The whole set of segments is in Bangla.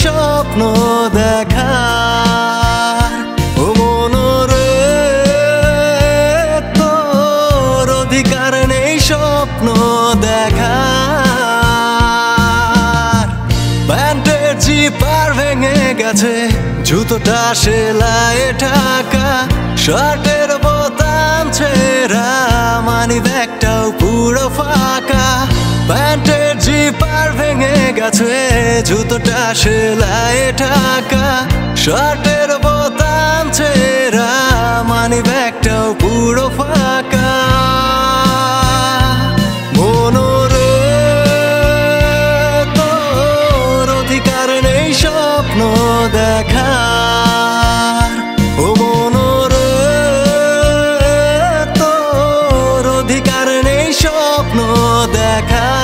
স্বপ্ন দেখার ও মনরে তোর অধিকার নেই স্বপ্ন দেখার প্যান্টের জিপার ভেঙে গেছে জুতোটা সেলাইয়ে ঢাকা শার্টের বোতাম ছেঁড়া মানি ব্যাগটাও পুরো ফাঁকা প্যান্টের জিপার ভেঙে গেছে জুতোটা সেলাইয়ে ঢাকা শার্টের বোতাম ছেঁড়া মানি ব্যাগটাও পুরো ফাঁকা মনরে তোর অধিকার নেই স্বপ্ন দেখার ও মনরে তোর অধিকার নেই স্বপ্ন দেখার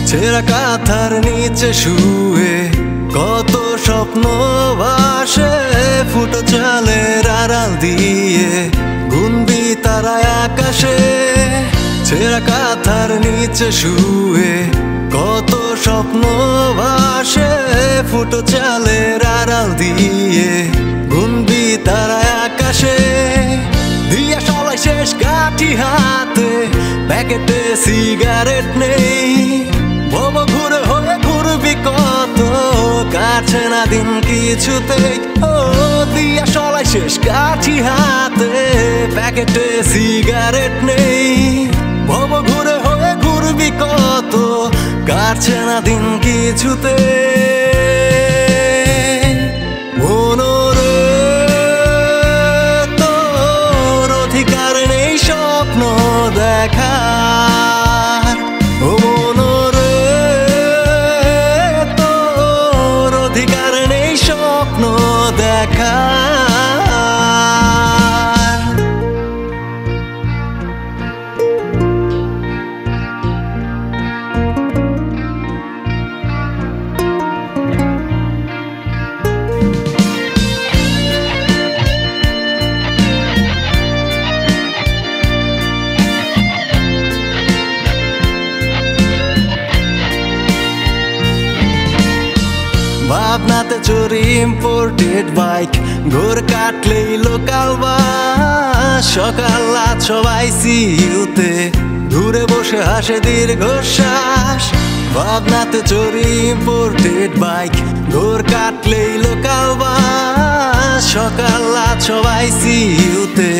ছেঁড়া কাঁথার নিচে শুয়ে কত স্বপ্ন ভাসে ফুটো চালের আড়াল দিয়ে গুনবি তারায় আকাশে ছেঁড়া কাঁথার নিচে শুয়ে কত স্বপ্ন ভাসে ফুটো চালের আড়াল দিয়ে গুনবি তারায় আকাশে দিয়া সবাই শেষ কাঠি হাতে প্যাকেটে সিগারেট নেই ভব ঘুরে হয়ে ঘুরবি কত কাছে না দিন কিছুতেই ও দিয়া সবাই শেষ কাঠি হাতে প্যাকেটে সিগারেট নেই ভব ঘুরে হয়ে ঘুরবি কত কাছে না দিন কিছুতে মনরে তোর অধিকার নেই স্বপ্ন দেখার ও মনরে তোর অধিকার নেই স্বপ্ন দেখার ভাবনাতে চোরি ইম্পোর্টেড বাইক ঘোর কাটলেই লোকাল বাস সকাল রাত সবাই সিইউতে দূরে বসে হাসে দীর্ঘশ্বাস ভাবনাতে চোরি ইম্পোর্টেড বাইক ঘোর কাটলেই লোকাল বাস সকাল রাত সবাই সিইউতে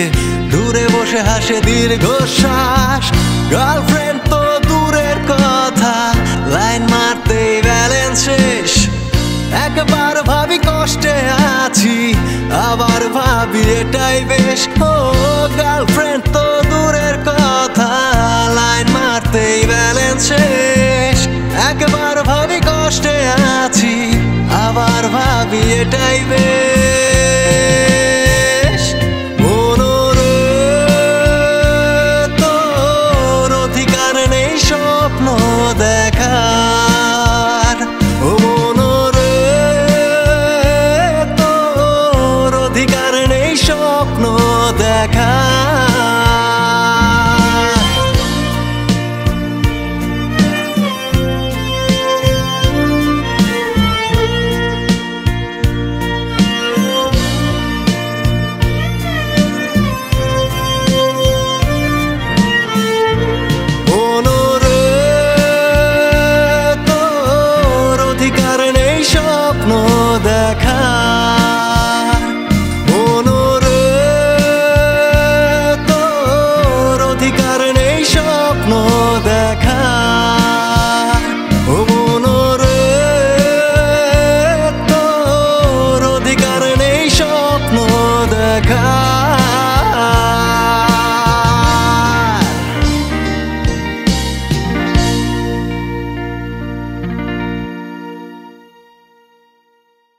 দূরে বসে হাসে দীর্ঘশ্বাস গার্লফ্রেন্ড তো দূরের কথা লাইন মারতেই ব্যালেন্স শেষ একবার ভাবি কষ্টে আছি আবার ভাবি এটাই বেশ ও গার্লফ্রেন্ড তো দূরের কথা লাইন মারতেই ব্যালেন্স শেষ একবার ভাবি কষ্টে আছি আবার ভাবি এটাই বেশ মনরে তোর অধিকার নেই স্বপ্ন দেখার ও মনরে তোর অধিকার নেই স্বপ্ন দেখা